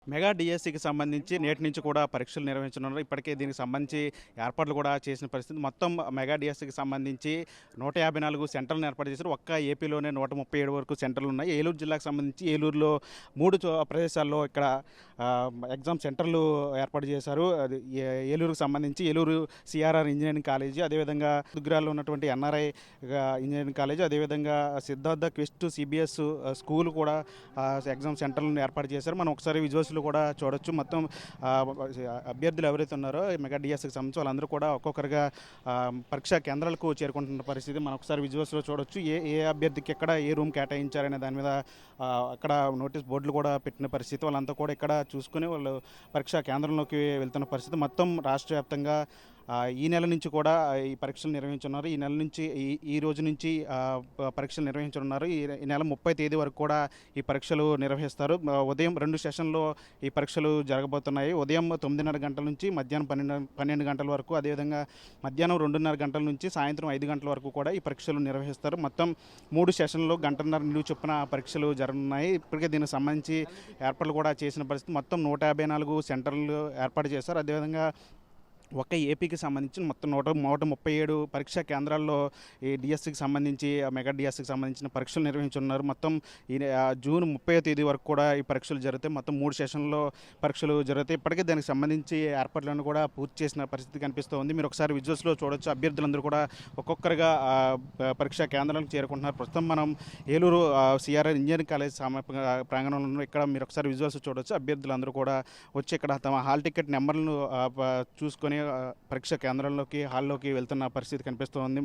Mega డిఎస్సికి సంబంధించి నేటి నుంచి కూడా పరీక్షలు నిర్వహించనున్నారు. ఇప్పటికే దీనికి సంబంధించి ఏర్పాట్లు కూడా చేసిన పరిస్థితి. మొత్తం మెగా డిఎస్సికి సంబంధించి 154 సెంటర్లను ఏర్పాటు చేశారు. ఒక్క ఏపీలోనే 137 వరకు సెంటర్లు ఉన్నాయి. ఏలూరు జిల్లాకు సంబంధించి ఏలూరులో 3 ప్రదేశాల్లో ఇక్కడ ఎగ్జామ్ సెంటర్లు ఏర్పాటు చేశారు. అది ఏలూరుకు సంబంధించి ఏలూరు సిఆర్ఆర్ ఇంజనీరింగ్ కాలేజీ, అదేవిధంగా దుగ్గిరాల్లో ఉన్నటువంటి ఎన్ఆర్ఐ ఇంజనీరింగ్ కాలేజీ, అదేవిధంగా సిద్ధార్థ క్విస్ట్ సిబిఎస్ స్కూల్ కూడా ఎగ్జామ్ సెంటర్లను ఏర్పాటు చేశారు. మనం ఒకసారి విజువల్స్లో కూడా చూడొచ్చు. మొత్తం అభ్యర్థులు ఎవరైతే ఉన్నారో ఈ మెగా డిఎస్సికి సంబంధించి వాళ్ళందరూ కూడా ఒక్కొక్కరుగా పరీక్షా కేంద్రాలకు చేరుకుంటున్న పరిస్థితి మనం ఒకసారి విజువల్స్లో చూడొచ్చు. ఏ ఏ అభ్యర్థికి ఎక్కడ ఏ రూమ్ కేటాయించారనే దాని మీద అక్కడ నోటీస్ బోర్డులు కూడా పెట్టిన పరిస్థితి. వాళ్ళంతా కూడా ఇక్కడ చూసుకుని వాళ్ళు పరీక్షా కేంద్రంలోకి వెళ్తున్న పరిస్థితి. మొత్తం రాష్ట్ర వ్యాప్తంగా ఈ నెల నుంచి కూడా ఈ పరీక్షలు నిర్వహించున్నారు. ఈ నెల నుంచి ఈ రోజు నుంచి పరీక్షలు నిర్వహించనున్నారు. ఈ నెల 30 తేదీ వరకు కూడా ఈ పరీక్షలు నిర్వహిస్తారు. ఉదయం 2 సెషన్లో ఈ పరీక్షలు జరగబోతున్నాయి. ఉదయం 9:30 గంటల నుంచి మధ్యాహ్నం 12 గంటల వరకు, అదేవిధంగా మధ్యాహ్నం 2:30 గంటల నుంచి సాయంత్రం 5 గంటల వరకు కూడా ఈ పరీక్షలు నిర్వహిస్తారు. మొత్తం 3 సెషన్లో గంటన్నర నిలువు చొప్పున పరీక్షలు జరగనున్నాయి. ఇప్పటికే దీనికి సంబంధించి ఏర్పాట్లు కూడా చేసిన పరిస్థితి. మొత్తం 154 సెంటర్లు ఏర్పాటు చేశారు. అదేవిధంగా ఒక్క ఏపీకి సంబంధించి మొత్తం 137 పరీక్షా కేంద్రాల్లో ఈ డిఎస్సికి సంబంధించి మెగా డిఎస్సికి సంబంధించిన పరీక్షలు నిర్వహించున్నారు. మొత్తం ఈ జూన్ 30వ తేదీ వరకు కూడా ఈ పరీక్షలు జరుగుతాయి. మొత్తం 3 సెషన్లో పరీక్షలు జరుగుతాయి. ఇప్పటికే దానికి సంబంధించి ఏర్పాట్లను కూడా పూర్తి చేసిన పరిస్థితి కనిపిస్తుంది. మీరు ఒకసారి విజువల్స్లో చూడొచ్చు. అభ్యర్థులందరూ కూడా ఒక్కొక్కరుగా పరీక్షా కేంద్రాలకు చేరుకుంటున్నారు. ప్రస్తుతం మనం ఏలూరు సిఆర్ఆర్ ఇంజనీరింగ్ కాలేజ్ ప్రాంగణంలో ఇక్కడ మీరు ఒకసారి విజువల్స్ చూడొచ్చు. అభ్యర్థులందరూ కూడా వచ్చి ఇక్కడ తమ హాల్ టికెట్ నెంబర్లను చూసుకొని పరీక్షా కేంద్రంలోకి హాల్లోకి వెళ్తున్న పరిస్థితి కనిపిస్తోంది.